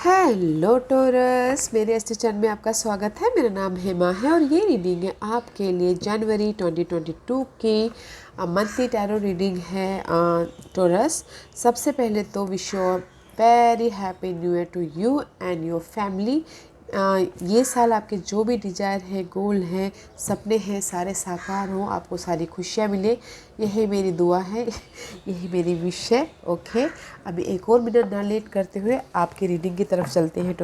Hello torus, मेरे इस channel में आपका स्वागत है। मेरा नाम हेमा है और ये रीडिंग है आपके लिए जनवरी 2022 की मंथली टैरो रीडिंग है। टोरस, सबसे पहले तो wish you very happy new year to you and your family. ये साल आपके जो भी डिज़ायर है, गोल हैं, सपने हैं, सारे साकार हों, आपको सारी खुशियाँ मिले, यही मेरी दुआ है, यही मेरी विश है। ओके, अभी एक और मिनट ना लेट करते हुए आपकी रीडिंग की तरफ चलते हैं।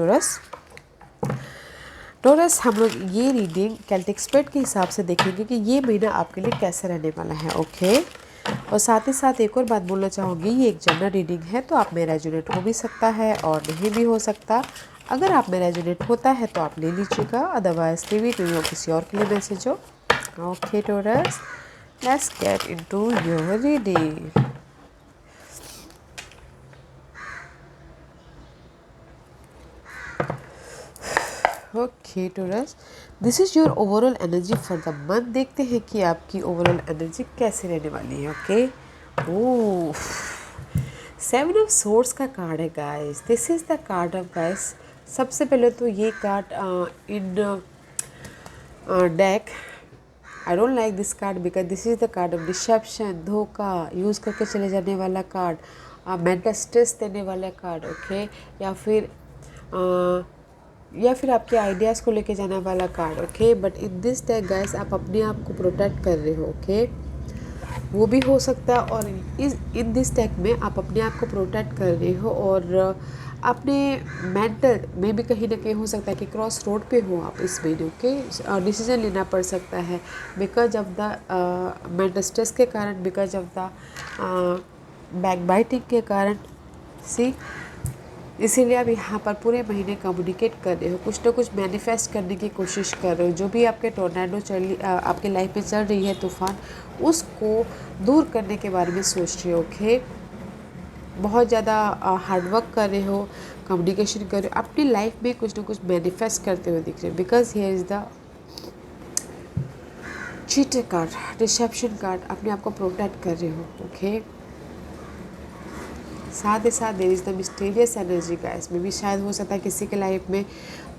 टोरस, हम लोग ये रीडिंग केल्टिक स्प्रेड के हिसाब से देखेंगे कि ये महीना आपके लिए कैसे रहने वाला है। ओके, और साथ ही साथ एक और बात बोलना चाहूँगी, ये एक जनरल रीडिंग है तो आप में रेजोनेट हो भी सकता है और नहीं भी हो सकता। अगर आप में रेजोनेट होता है तो आप ले लीजिएगा, अदरवाइज टीवी टू यो किसी और के लिए मैसेज हो। Okay Taurus, let's get into your reading. Okay Taurus, this is your overall energy for the month. देखते हैं कि आपकी ओवरऑल एनर्जी कैसे रहने वाली है। ओके, ओह, 7 ऑफ सोर्ड्स का कार्ड है guys. This is the card of guys. सबसे पहले तो ये card in deck, I don't like this card because this is the card of deception, धोखा, यूज़ करके चले जाने वाला कार्ड, मेंटल स्ट्रेस देने वाला कार्ड। ओके, या फिर आपके आइडियाज़ को लेके जाने वाला card. Okay, but in this deck guys आप अपने आप को प्रोटेक्ट कर रहे हो। ओके, वो भी हो सकता है, और इन दिस डेक में आप अपने आप को प्रोटेक्ट कर रहे हो और अपने मेंटल में भी कहीं ना कहीं हो सकता है कि क्रॉस रोड पे हो आप इस महीने। ओके, डिसीजन लेना पड़ सकता है because of the mental stress के कारण, because of the back biting के कारण। सी, इसीलिए आप यहाँ पर पूरे महीने कम्युनिकेट कर रहे हो, कुछ ना कुछ मैनिफेस्ट करने की कोशिश कर रहे हो। जो भी आपके टोर्नेडो आपके लाइफ में चल रही है, तूफान, उसको दूर करने के बारे में सोच रहे हो। ओके, बहुत ज़्यादा हार्डवर्क कर रहे हो, कम्युनिकेशन कर रहे हो, अपनी लाइफ में कुछ ना कुछ मैनिफेस्ट करते हुए दिख रहे हो। Because here is the cheater card, deception card, अपने आप को प्रोटेक्ट कर रहे हो। ओके, साथ ही साथ there is the mysterious energy का। इसमें भी शायद हो सकता है किसी के लाइफ में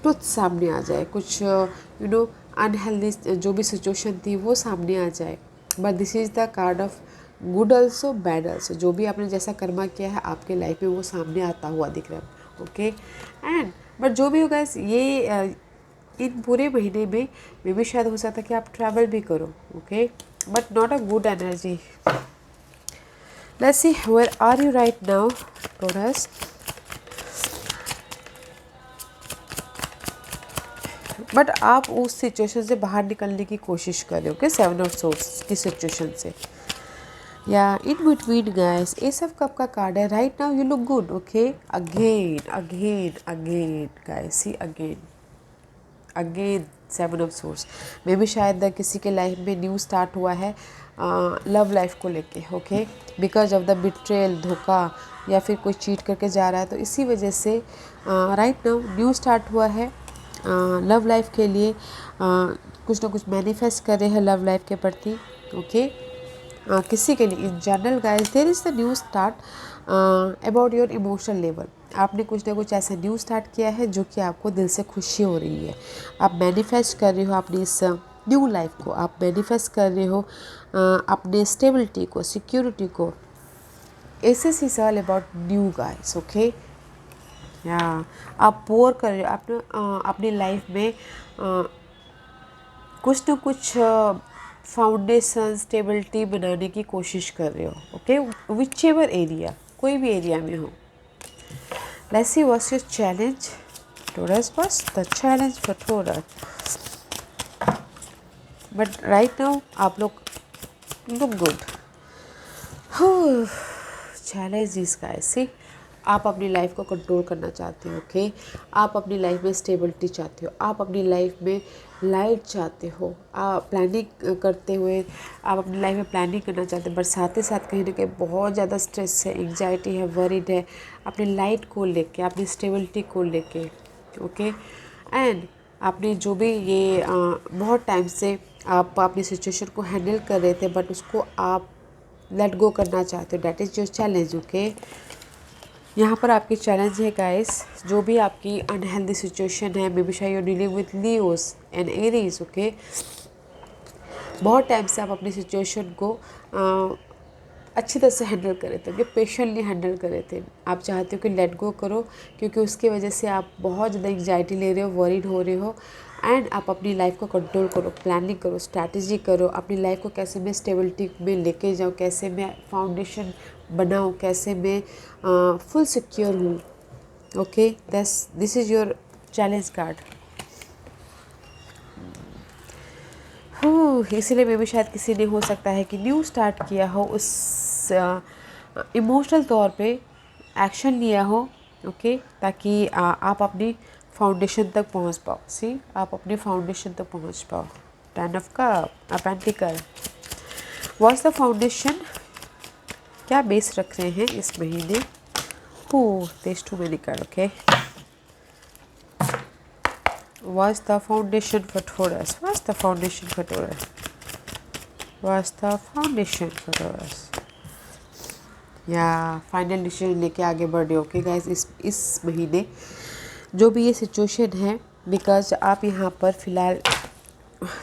ट्रुथ सामने आ जाए, कुछ अनहेल्दी जो भी सिचुएशन थी वो सामने आ जाए। But this is the card of good also, bad also. जो भी आपने जैसा कर्मा किया है आपके लाइफ में वो सामने आता हुआ दिख रहा है। ओके, एंड बट जो भी होगा ये इन पूरे महीने में भी शायद हो सकता है कि आप ट्रैवल भी करो। Okay, but not a good energy. Let's see, where are you right now, Taurus? But आप उस सिचुएशन से बाहर निकलने की कोशिश कर रहे हो कि 7 ऑफ सोर्ड्स की सिचुएशन से, या in between guys. Ace of cup का कार्ड है। Right now you look good. Okay, again again again guys, see again again 7 of swords मे भी शायद किसी के लाइफ में न्यू स्टार्ट हुआ है लव लाइफ को लेके। Okay, because of the betrayal, धोखा, या फिर कोई चीट करके जा रहा है, तो इसी वजह से राइट नाउ न्यू स्टार्ट हुआ है लव लाइफ के लिए। कुछ ना कुछ मैनिफेस्ट कर रहे हैं लव लाइफ के प्रति। ओके, किसी के लिए in general guys there is the new start about your emotional level. आपने कुछ ना कुछ ऐसा न्यू स्टार्ट किया है जो कि आपको दिल से खुशी हो रही है। आप मैनिफेस्ट कर रहे हो अपनी इस न्यू लाइफ को, आप मैनिफेस्ट कर रहे हो अपने स्टेबिलिटी को, सिक्योरिटी को। This is all about new guys. Okay, या आप पोर कर रहे हो अपनी लाइफ में कुछ न कुछ फाउंडेशन, स्टेबिलिटी बनाने की कोशिश कर रहे हो। ओके, विच एवर एरिया, कोई भी एरिया में हो। Let's see what's your challenge Taurus. बस the challenge for Taurus. But right now आप लोग look good. Challenge is guys, see, आप अपनी लाइफ को कंट्रोल करना चाहते हो। ओके, आप अपनी लाइफ में स्टेबिलिटी चाहते हो, आप अपनी लाइफ में लाइट चाहते हो। आप प्लानिंग करते हुए आप अपनी लाइफ में प्लानिंग करना चाहते हो, बट साथ ही साथ कहीं ना कहीं बहुत ज़्यादा स्ट्रेस है, एंग्जाइटी है, वरीड है अपनी लाइट को लेके, अपनी स्टेबिलिटी को लेके। ओके, एंड आपने जो भी ये बहुत टाइम से आप अपनी सिचुएशन को हैंडल कर रहे थे, बट उसको आप लेट गो करना चाहते हो। That is your challenge. Okay, यहाँ पर आपकी चैलेंज है गाइस, जो भी आपकी अनहेल्दी सिचुएशन है, मे बी शायद you dealing with Leos and Aries, okay. बहुत टाइम से आप अपनी सिचुएशन को अच्छी तरह से हैंडल करे थे, पेशेंटली हैंडल करे थे। आप चाहते हो कि लेट गो करो, क्योंकि उसकी वजह से आप बहुत ज़्यादा एंग्जाइटी ले रहे हो, वरीड हो रहे हो। एंड आप अपनी लाइफ को कंट्रोल करो, प्लानिंग करो, स्ट्रैटेजी करो, अपनी लाइफ को कैसे मैं स्टेबिलिटी में लेके जाऊँ, कैसे मैं फाउंडेशन बनाऊँ, कैसे मैं फुल सिक्योर हूँ, okay. This is your challenge card. इसीलिए मे भी शायद किसी ने हो सकता है कि न्यू स्टार्ट किया हो, उस इमोशनल तौर पे एक्शन लिया हो, ओके, ताकि आप अपनी फाउंडेशन तक पहुंच पाओ। सी, आप अपनी फाउंडेशन तक पहुंच पाओ। 10 of cup, pentacle. What's the foundation? क्या बेस रख रहे हैं इस महीने? There too many card, okay. What's the foundation for Taurus? What's the foundation for Taurus? What's the foundation for Taurus? या फाइनल डिसीजन लेके आगे बढ़ रहे हो, ओके गाइस, इस महीने जो भी ये सिचुएशन है, बिकॉज आप यहाँ पर फिलहाल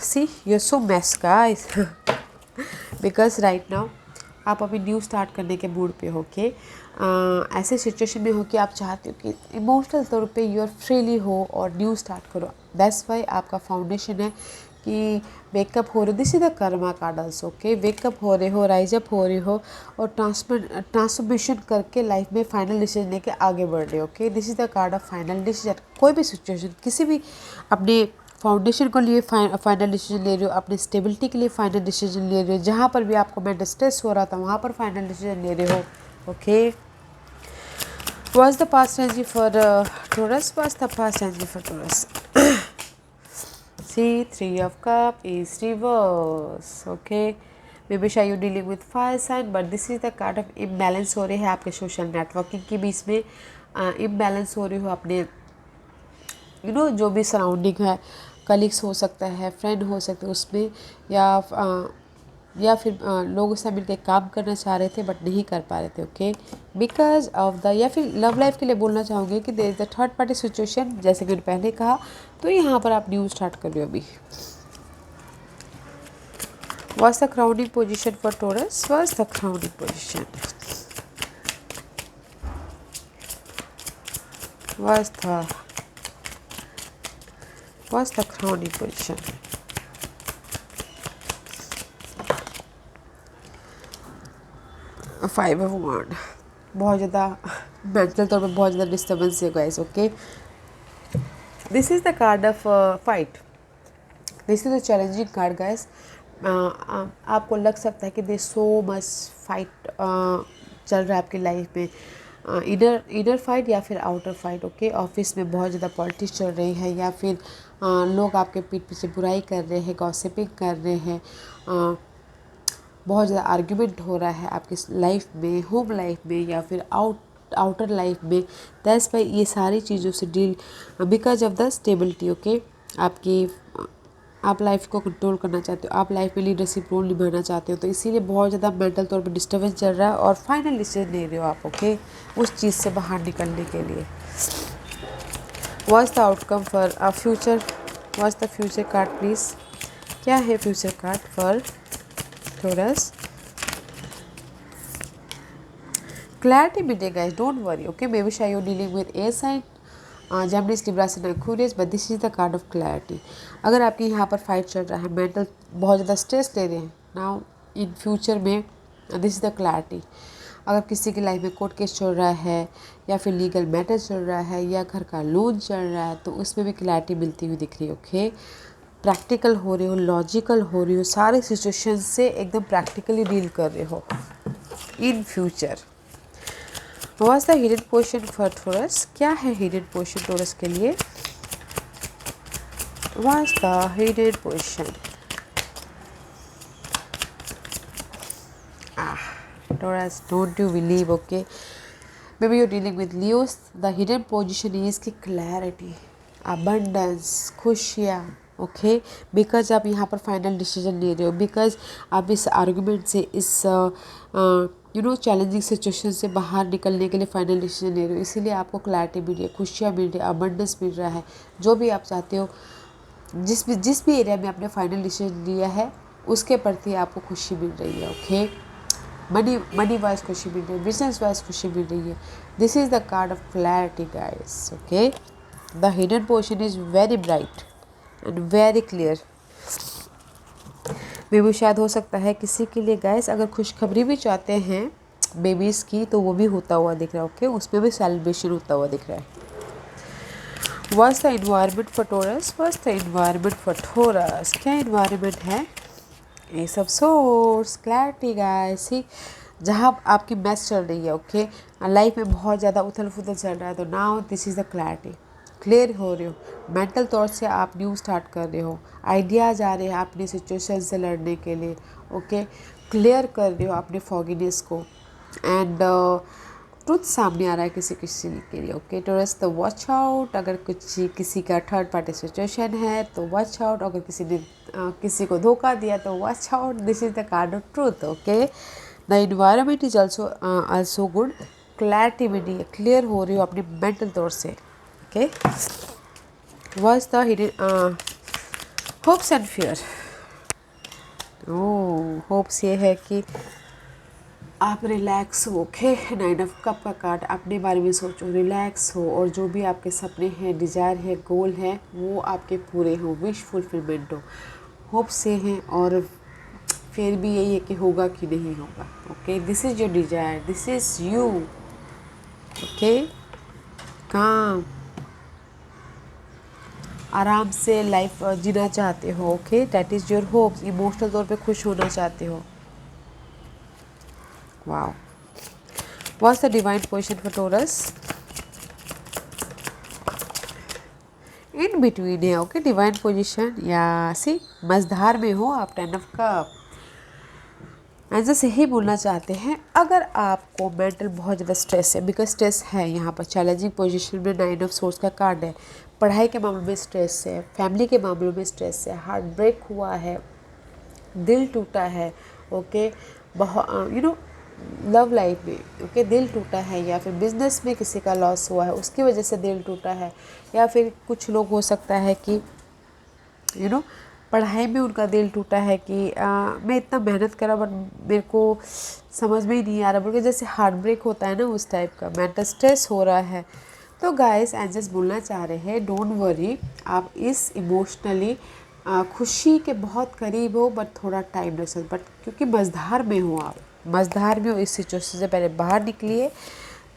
see you so mess guys, because right now आप अभी न्यू स्टार्ट करने के मूड पे हो के ऐसे सिचुएशन में हो कि आप चाहते हो कि इमोशनल तौर पे यू आर फ्रीली हो और न्यू स्टार्ट करो। दैट्स वाई आपका फाउंडेशन है कि वेकअप हो रहे हो। This is the Karma card also, okay. Wake up हो रहे हो, राइज अप हो रहे हो और ट्रांसफॉर्मेशन करके लाइफ में फाइनल डिसीजन लेके आगे बढ़ रहे हो, okay. This is the card of final decision. कोई भी सिचुएशन, किसी भी अपने फाउंडेशन को लिए फाइनल डिसीजन ले रहे हो, अपनी स्टेबिलिटी के लिए फाइनल डिसीजन ले रहे हो, जहाँ पर भी आपको मेंटल स्ट्रेस हो रहा था वहाँ पर फाइनल डिसीजन ले रहे हो, okay. What's the past energy for Taurus? What's the past energy for Taurus? See, 3 of Cup is reverse, okay. Maybe शायद you dealing with fire sign, but this is the card of imbalance हो रहे हैं आपके social networking के बीच में। imbalance हो रही हो अपने जो भी सराउंडिंग है, कलीग्स हो सकता है, फ्रेंड हो सकते हैं उसमें, या फिर लोगों से मिलकर काम करना चाह रहे थे बट नहीं कर पा रहे थे, ओके, बिकॉज ऑफ द, या फिर लव लाइफ के लिए बोलना चाहूँगी कि there is the third party situation, जैसे कि मैंने पहले कहा। तो यहाँ पर आप न्यू स्टार्ट कर रहे हो अभी। What's the crowning position for Taurus? What's the crowning position? What's the crowning position? Five of Wands। बहुत ज़्यादा मेंटल तौर पर बहुत ज़्यादा डिस्टर्बेंस है guys, okay. This is the card of fight. This is the challenging card guys. आपको लग सकता है कि देयर सो मच फाइट चल रहा है आपकी लाइफ में, इनर फाइट या फिर आउटर फाइट, ओके। ऑफिस में बहुत ज़्यादा पॉलिटिक्स चल रही है, या फिर लोग आपके पीठ पीछे बुराई कर रहे हैं, गॉसिपिंग कर रहे हैं, बहुत ज़्यादा आर्ग्यूमेंट हो रहा है आपकी लाइफ में, होम लाइफ में या फिर आउटर लाइफ में। दैट्स वाई ये सारी चीज़ों से deal, because of the stability, okay. आप लाइफ को कंट्रोल करना चाहते हो, आप लाइफ में लीडरशिप रोल निभाना चाहते हो, तो इसीलिए बहुत ज़्यादा मेंटल तौर पे डिस्टर्बेंस चल रहा है और फाइनल डिसीजन ले रहे हो आप, ओके, उस चीज़ से बाहर निकलने के लिए। What's the outcome for a future? What's the future card please? क्या है future card for Taurus? Clarity मिलेगा guys, don't worry, okay. Maybe शायद you dealing with air sign, Gemini, Libra and Aquarius, but this is the card of clarity. अगर आपके यहाँ पर fight चल रहा है, मेंटल बहुत ज़्यादा स्ट्रेस ले रहे हैं नाउ इन फ्यूचर में, दिस इज़ द क्लैरिटी। अगर किसी की लाइफ में कोर्ट केस चल रहा है या फिर लीगल मैटर चल रहा है या घर का लोन चल रहा है, तो उसमें भी क्लैरिटी मिलती हुई दिख रही है, ओके। प्रैक्टिकल हो रहे हो, लॉजिकल हो रही हो, सारे सिचुएशन से एकदम प्रैक्टिकली डील कर रहे हो in future. What's the hidden position for Taurus? क्या है हिडन पोजीशन टोरस के लिए? What's the hidden position? Taurus, don't you believe, okay? Maybe you're dealing with Leos. The hidden position is कि clarity, abundance, खुशियाँ, okay. Because आप यहाँ पर final decision ले रहे हो, बिकॉज आप इस आर्गूमेंट से, इस चैलेंजिंग सिचुएशन से बाहर निकलने के लिए फाइनल डिसीजन ले रहे हो, इसीलिए आपको क्लैरिटी मिल रही है, खुशियाँ मिल रही है, अबंडेंस मिल रहा है। जो भी आप चाहते हो, जिस भी एरिया में आपने फाइनल डिसीजन लिया है उसके प्रति आपको खुशी मिल रही है। ओके, मनी वाइज खुशी मिल रही है, बिजनेस वाइज खुशी मिल रही है। This is the card of clarity guys. Okay, the hidden portion is very bright and very clear. Baby शायद हो सकता है किसी के लिए गाइस, अगर खुशखबरी भी चाहते हैं बेबीज़ की तो वो भी होता हुआ दिख रहा है। ओके, उसमें भी सेलिब्रेशन होता हुआ दिख रहा है। What's the environment for Taurus? What's the environment for Taurus? क्या environment है? S of source, clarity guys. जहाँ आपकी मैच चल रही है, ओके, लाइफ में बहुत ज़्यादा उथल फुथल चल रहा है, तो now this is the clarity. Clear हो रहे हो, मेंटल तौर से आप न्यू स्टार्ट कर रहे हो, आइडियाज़ आ रहे हैं अपनी सिचुएशन से लड़ने के लिए। ओके, क्लियर कर रहे हो अपने फॉगिनेस को, एंड ट्रुथ सामने आ रहा है किसी किसी के लिए। ओके टॉरस, तो वॉच आउट। अगर किसी का थर्ड पार्टी सिचुएशन है तो वॉच आउट। अगर किसी ने किसी को धोखा दिया तो watch out. This is the card of truth. Okay, the environment is also good. Clarity में नहीं है, क्लियर हो रही हो अपने मेंटल तौर से। Okay, was the hidden hopes and fear. Oh, hopes ये है कि आप रिलैक्स हो। ओके, 9 ऑफ कप का कार्ड, अपने बारे में सोचो, रिलैक्स हो, और जो भी आपके सपने हैं, डिज़ायर है, गोल है, वो आपके पूरे हो, विश फुलफिलमेंट हो। होप से हैं, और फिर भी यही है कि होगा कि नहीं होगा। Okay, this is your desire, this is you. Okay, काम आराम से लाइफ जीना चाहते हो। Okay, that is your hopes. Emotional तौर पे खुश होना चाहते हो। Wow, what's the divine position for taurus? In between है। ओके, डिवाइन पोजीशन, या सी मझधार में हो आप, 10 ऑफ कप। एंजल्स यही बोलना चाहते हैं, अगर आपको मेंटल बहुत ज़्यादा स्ट्रेस है, बिकॉज स्ट्रेस है यहाँ पर, चैलेंजिंग पोजीशन में 9 ऑफ सोर्स का कार्ड है। पढ़ाई के मामलों में स्ट्रेस है, फैमिली के मामलों में स्ट्रेस है, हार्ट ब्रेक हुआ है, दिल टूटा है। ओके, बहुत लव लाइफ में, ओके, दिल टूटा है, या फिर बिजनेस में किसी का लॉस हुआ है उसकी वजह से दिल टूटा है, या फिर कुछ लोग हो सकता है कि पढ़ाई में उनका दिल टूटा है कि मैं इतना मेहनत करा बट मेरे को समझ में ही नहीं आ रहा, बल्कि जैसे हार्ट ब्रेक होता है ना, उस टाइप का मेंटल स्ट्रेस हो रहा है। तो गाइस एंजल्स बोलना चाह रहे हैं, डोंट वरी, आप इस इमोशनली खुशी के बहुत करीब हो, बट थोड़ा टाइम लग सकता, बट क्योंकि मझधार में हो आप, मझधार में हो, इस सिचुएशन से पहले बाहर निकलिए,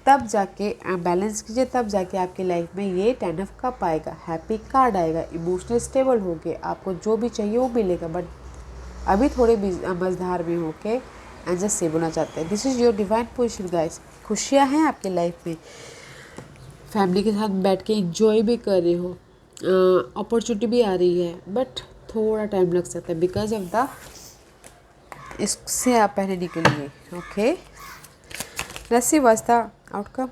तब जाके बैलेंस कीजिए, तब जाके आपकी लाइफ में ये 10 ऑफ कप आएगा, हैप्पी कार्ड आएगा, इमोशनल स्टेबल हो गए, आपको जो भी चाहिए वो मिलेगा, बट अभी थोड़े मझधार में हो के एंजल्स से बोलना चाहते हैं। This is your divine position guys. खुशियाँ हैं आपकी लाइफ में, फैमिली के साथ बैठ के इंजॉय भी कर रहे हो, अपॉर्चुनिटी भी आ रही है, बट थोड़ा टाइम लग सकता है बिकॉज ऑफ द, इससे आप पहले निकलिए। Okay, let's see what's the outcome.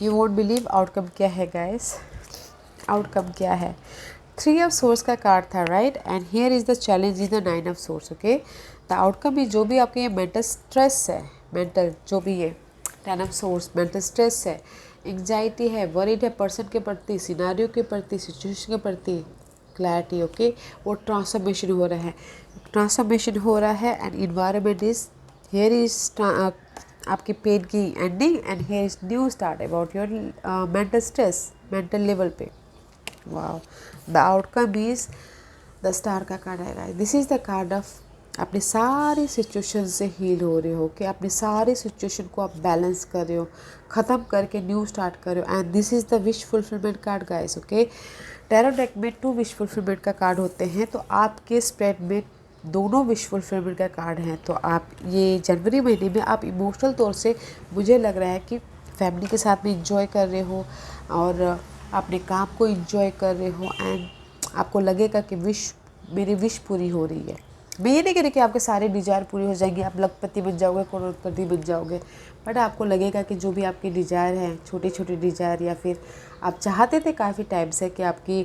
You won't believe outcome क्या है गाइस। आउटकम क्या है? 3 ऑफ सोर्स का कार्ड था, right, and here is the challenge is the 9 of source. Okay, the outcome is जो भी आपके ये मेंटल स्ट्रेस है, मेंटल जो भी है, 10 ऑफ सोर्स मेंटल स्ट्रेस है, एंग्जाइटी है, वरीड है पर्सन के प्रति, सिनारियो के प्रति, सिचुएशन के प्रति, क्लैरिटी। ओके, वो ट्रांसफॉर्मेशन हो रहा है, ट्रांसफॉर्मेशन हो रहा है, and environment is here is आपकी पेन की ending, and here is new start about your mental stress, mental level पे। Wow, the outcome is the star का कार्ड है। This is the card of अपनी सारी सिचुएशन से heal हो रहे हो, कि अपनी सारी सिचुएशन को आप बैलेंस कर रहे हो, ख़त्म करके न्यू स्टार्ट कर रहे हो, and this is the wish fulfilment card guys. Okay, tarot deck में 2 विश फुलफिलमेंट का कार्ड होते हैं, तो आपके स्प्रेड में दोनों विश फुलफिलमेंट का कार्ड हैं। तो आप ये जनवरी महीने में आप इमोशनल तौर से, मुझे लग रहा है कि फैमिली के साथ में इंजॉय कर रहे हो, और अपने काम को इंजॉय कर रहे हो, एंड आपको लगेगा कि मेरी विश पूरी हो रही है। मैं ये नहीं कह रही कि आपके सारे डिज़ायर पूरी हो जाएंगे, आप लखपति बन जाओगे, करोड़पति बन जाओगे, बट आपको लगेगा कि जो भी आपकी डिज़ायर है, छोटी छोटी डिज़ायर, या फिर आप चाहते थे काफ़ी टाइम से कि आपकी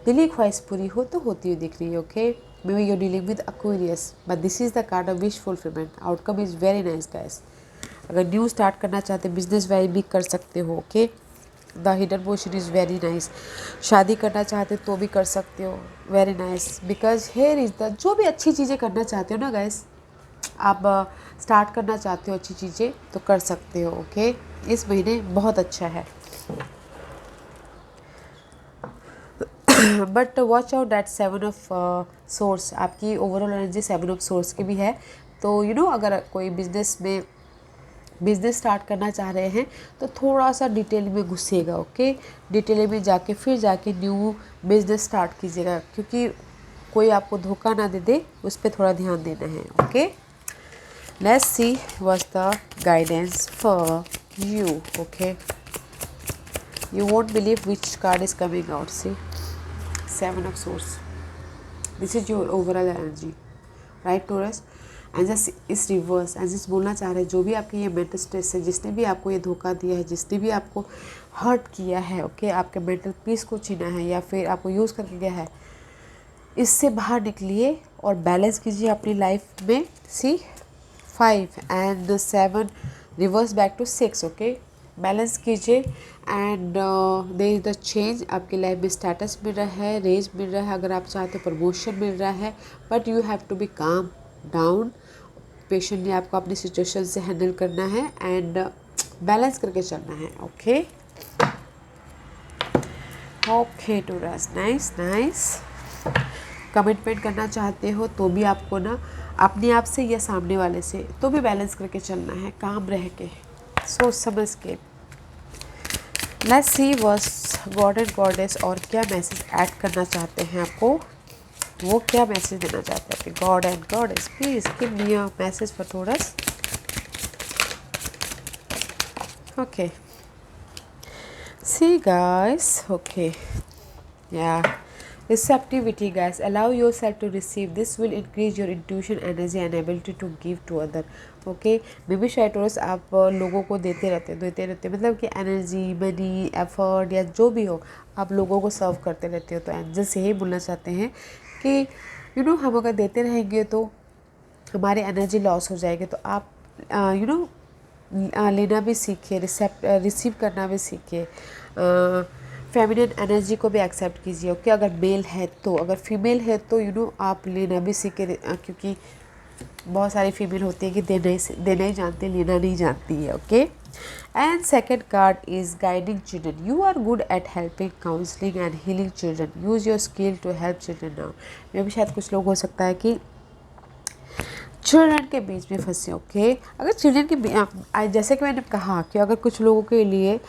दिली ख्वाहिश पूरी हो, तो होती हुई दिख रही है। Okay, Maybe you're dealing with Aquarius, but this is the card of wish fulfillment. Outcome is very nice guys. अगर न्यू स्टार्ट करना चाहते हैं बिजनेस वाइज भी कर सकते हो. Okay, the hidden portion is very nice. शादी करना चाहते तो भी कर सकते हो, very nice. Because here is the, जो भी अच्छी चीज़ें करना चाहते हो ना गाइस, आप स्टार्ट करना चाहते हो अच्छी चीज़ें तो कर सकते हो. ओके, इस महीने बहुत अच्छा है. But watch out that 7 of source, आपकी ओवरऑल एनर्जी 7 ऑफ सोर्स की भी है. तो अगर कोई बिजनेस स्टार्ट करना चाह रहे हैं तो थोड़ा सा डिटेल में घुसेगा. ओके, डिटेल में जाके फिर जाके न्यू बिजनेस स्टार्ट कीजिएगा, क्योंकि कोई आपको धोखा ना दे दे, उस पर थोड़ा ध्यान देना है. Okay, let's see what's the guidance for you. Okay, you won't believe which card is coming out. See, 7 of swords. This is your overall energy, right Taurus? And just इस रिवर्स, एंड जस्ट बोलना चाह रहे हैं जो भी आपके ये mental stress है, जिसने भी आपको ये धोखा दिया है, जिसने भी आपको हर्ट किया है, ओके, आपके मेंटल पीस को छीना है या फिर आपको यूज़ करके गया है, इससे बाहर निकलिए और बैलेंस कीजिए अपनी लाइफ में. See 5 and 7 reverse back to 6. Okay, balance कीजिए and there is the change. आपकी लाइफ में स्टेटस मिल रहा है, रेज मिल रहा है, अगर आप चाहते हो प्रमोशन मिल रहा है, but you have to be calm down. Patiently आपको अपनी सिचुएशन से हैंडल करना है एंड बैलेंस करके चलना है. Okay okay Taurus, nice nice. Commitment करना चाहते हो तो भी आपको ना अपने आप से या सामने वाले से तो भी बैलेंस करके चलना है, काम रह के, सोच समझ के. Let's see what's God and goddess और क्या मैसेज ऐड करना चाहते हैं आपको, वो क्या मैसेज देना चाहते हैं. God and goddess please give me a message for Taurus. Okay, see guys, okay, या receptivity guys, allow yourself to receive. This will increase your intuition, energy and ability to give to other. okay, may be शायद torus आप लोगों को देते रहते मतलब कि energy, money, effort या जो भी हो, आप लोगों को सर्व करते रहते हो. तो एंजल्स यही बोलना चाहते हैं कि हम अगर देते रहेंगे तो हमारी एनर्जी लॉस हो जाएगी. तो आप लेना भी सीखिए, रिसीव करना भी सीखिए. फेमिनिन एनर्जी को भी एक्सेप्ट कीजिए. ओके, अगर मेल है तो, अगर फीमेल है तो आप लेना भी सीखे, क्योंकि बहुत सारी फीमेल होती है कि देना ही जानती है, लेना नहीं जानती है. Okay, and second card is guiding children. You are good at helping, counselling and healing children. Use your skill to help children now. मे भी शायद कुछ लोग हो सकता है कि चिल्ड्रन के बीच में फंसे. ओके, अगर चिल्ड्रन के जैसे कि मैंने कहा कि अगर कुछ लोगों के लिए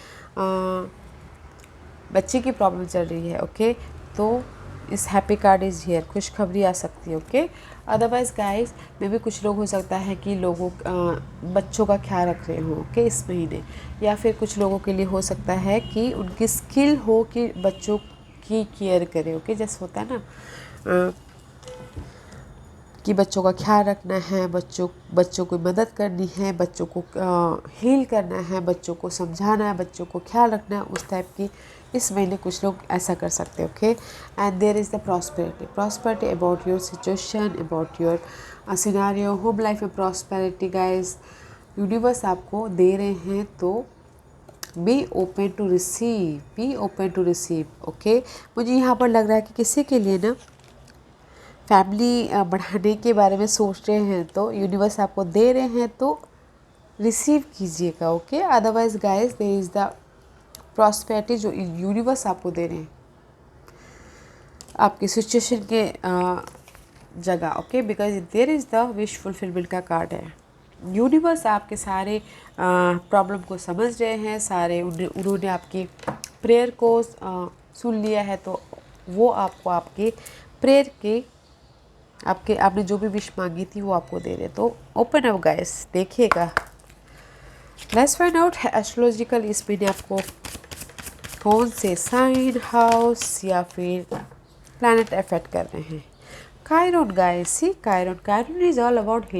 बच्चे की प्रॉब्लम चल रही है, ओके, तो इस हैप्पी कार्ड इज़ हियर, खुशखबरी आ सकती है. ओके, अदरवाइज गाइस मे भी कुछ लोग हो सकता है कि लोगों बच्चों का ख्याल रख रहे हो, ओके, इस महीने. या फिर कुछ लोगों के लिए हो सकता है कि उनकी स्किल हो कि बच्चों की केयर करें. ओके, जैसे होता है ना कि बच्चों का ख्याल रखना है, बच्चों को मदद करनी है, बच्चों को हील करना है, बच्चों को समझाना है, बच्चों को ख्याल रखना है, उस टाइप की इस महीने कुछ लोग ऐसा कर सकते हैं. Okay, and there is the prosperity about your situation, about your scenario, home life में प्रॉस्पेरिटी गाइस यूनिवर्स आपको दे रहे हैं. तो be open to receive, be open to receive. Okay, मुझे यहाँ पर लग रहा है कि किसी के लिए ना फैमिली बढ़ाने के बारे में सोच रहे हैं तो यूनिवर्स आपको दे रहे हैं तो रिसीव कीजिएगा. Okay, otherwise guys there is the prosperity जो यूनिवर्स आपको दे रहे हैं आपकी सिचुएशन के जगह. Okay, because there is the wish fulfilment का कार्ड है. यूनिवर्स आपके सारे प्रॉब्लम को समझ रहे हैं, सारे उन्होंने आपकी प्रेयर को सुन लिया है. तो वो आपको आपके प्रेयर के आपने जो भी विश मांगी थी वो आपको दे रहे. तो ओपन अप गाइस, देखिएगा. लेट्स फाइंड आउट एस्ट्रोलॉजिकल इस महीने आपको कौन से साइन, हाउस या फिर प्लैनेट अफेक्ट कर रहे हैं. Chiron guys, see Chiron is all about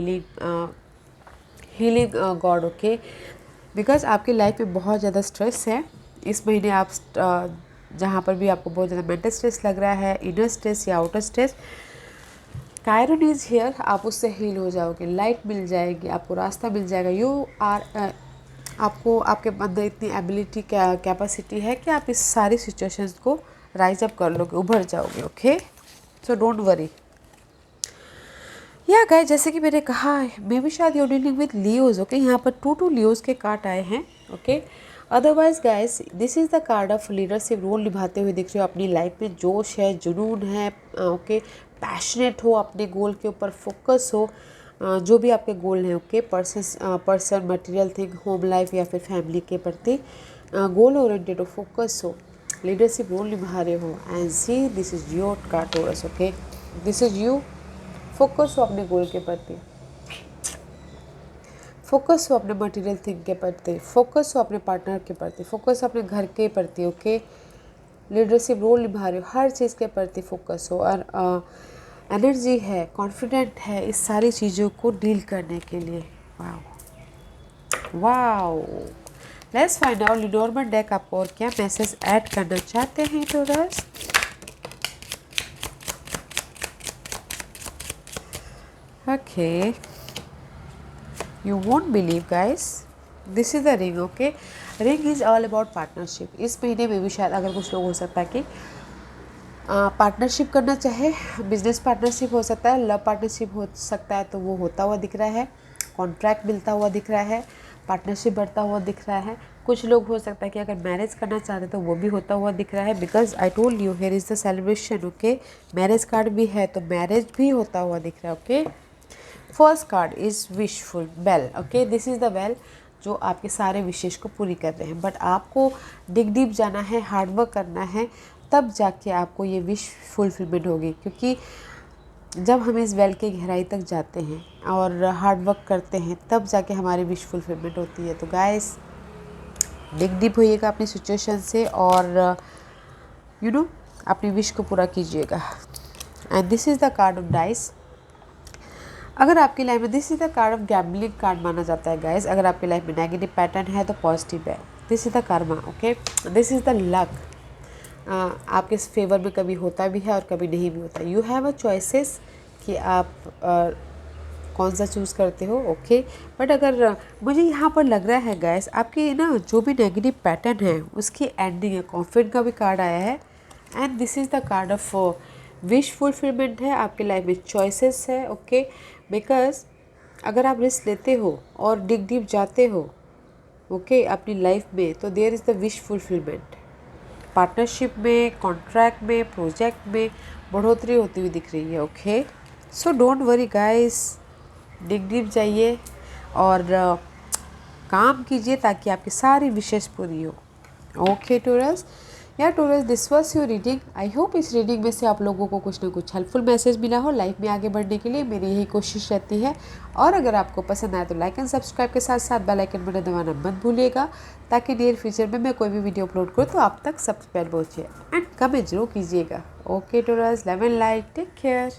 healing god. Okay, because आपकी लाइफ में बहुत ज़्यादा स्ट्रेस है इस महीने. आप जहाँ पर भी आपको बहुत ज़्यादा मेंटल स्ट्रेस लग रहा है, इनर स्ट्रेस या outer stress, Chiron is here, आप उससे हील हो जाओगे, लाइट मिल जाएगी, आपको रास्ता मिल जाएगा। यू आर आपको आपके अंदर इतनी एबिलिटी कैपेसिटी है कि आप इस सारी सिचुएशंस को राइज अप कर लोगे, उभर जाओगे। Okay, so don't worry. या गाइस, जैसे कि मैंने कहा मे भी शायद you dealing with Leos. Okay, यहाँ पर 2 लियोज के कार्ड आए हैं। Okay, otherwise guys this is the card of leadership, role निभाते हुए दिख रहे हो, अपनी लाइफ में जोश है, जुनून है। ओके, पैशनेट हो, अपने गोल के ऊपर फोकस हो, जो भी आपके गोल हैं। Okay, person, material thing, home life या फिर फैमिली के प्रति गोल ओरिएंटेड हो, फोकस हो, लीडरशिप रोल निभा रहे हो। And see this is your card Taurus. Okay, this is you. Focus हो अपने गोल के प्रति, फोकस हो अपने मटेरियल थिंग के प्रति, फोकस हो अपने पार्टनर के प्रति, फोकस हो अपने घर के प्रति। ओके, लीडरशिप रोल निभा रहे हो, हर चीज़ के प्रति फोकस हो, और एनर्जी है, कॉन्फिडेंट है इस सारी चीज़ों को डील करने के लिए। Wow wow, let's find out Lenormand deck आपको और क्या मैसेज ऐड करना चाहते हैं Taurus. Okay, you won't believe guys, this is the ring. Okay, ring is all about partnership। इस महीने में भी शायद अगर कुछ लोग हो सकता है कि पार्टनरशिप करना चाहे, बिजनेस पार्टनरशिप हो सकता है, लव पार्टनरशिप हो सकता है, तो वो होता हुआ दिख रहा है, कॉन्ट्रैक्ट मिलता हुआ दिख रहा है, पार्टनरशिप बढ़ता हुआ दिख रहा है। कुछ लोग हो सकता है कि अगर मैरिज करना चाहते तो वो भी होता हुआ दिख रहा है, because I told you here is the celebration. Okay, marriage card भी है तो मैरिज भी होता हुआ दिख रहा है। Okay, first card is wishful bell. Okay, this is the bell जो आपके सारे विशेष को पूरी कर रहे हैं, बट आपको डिग डीप जाना है, हार्डवर्क करना है, तब जाके आपको ये विश फुलफिलमेंट होगी। क्योंकि जब हम इस वेल की गहराई तक जाते हैं और हार्डवर्क करते हैं, तब जाके हमारी विश फुलफिलमेंट होती है। तो गाइस, डिग डीप होइएगा अपनी सिचुएशन से और यू नो अपनी विश को पूरा कीजिएगा। And this is the card of dice. अगर आपकी लाइफ में this is the card of gambling card माना जाता है गाइस। अगर आपकी लाइफ में नेगेटिव पैटर्न है तो पॉजिटिव है। This is the Karma. Okay, this is the luck. आपके फेवर में कभी होता भी है और कभी नहीं भी होता। यू हैव अ चॉइसेस कि आप कौन सा चूज़ करते हो। ओके, बट अगर मुझे यहाँ पर लग रहा है गाइस, आपकी ना जो भी नेगेटिव पैटर्न है उसकी एंडिंग है। कॉन्फिडेंट का भी कार्ड आया है and this is the card of wish fulfilment है। आपकी लाइफ में चॉइसेस है। ओके, बिकॉज अगर आप रिस्क लेते हो और डिग डीप जाते हो ओके अपनी लाइफ में, तो there is the wish fulfilment. Partnership में, कॉन्ट्रैक्ट में, प्रोजेक्ट में बढ़ोतरी होती हुई दिख रही है। Okay, so don't worry guys, dig deep जाइए और काम कीजिए ताकि आपकी सारी विशेष पूरी हो। ओके टोरस, या Taurus, this was your reading. I hope इस रीडिंग में से आप लोगों को कुछ ना कुछ हेल्पफुल मैसेज मिला हो लाइफ में आगे बढ़ने के लिए। मेरी यही कोशिश रहती है। और अगर आपको पसंद आए तो लाइक एंड सब्सक्राइब के साथ साथ बेल आइकन बटन दबाना मत भूलिएगा, ताकि नियर फ्यूचर में मैं कोई भी वीडियो अपलोड करूँ तो आप तक सबसे पहले पहुँचे। एंड कमेंट जरूर कीजिएगा। Okay Taurus, love and light, take care.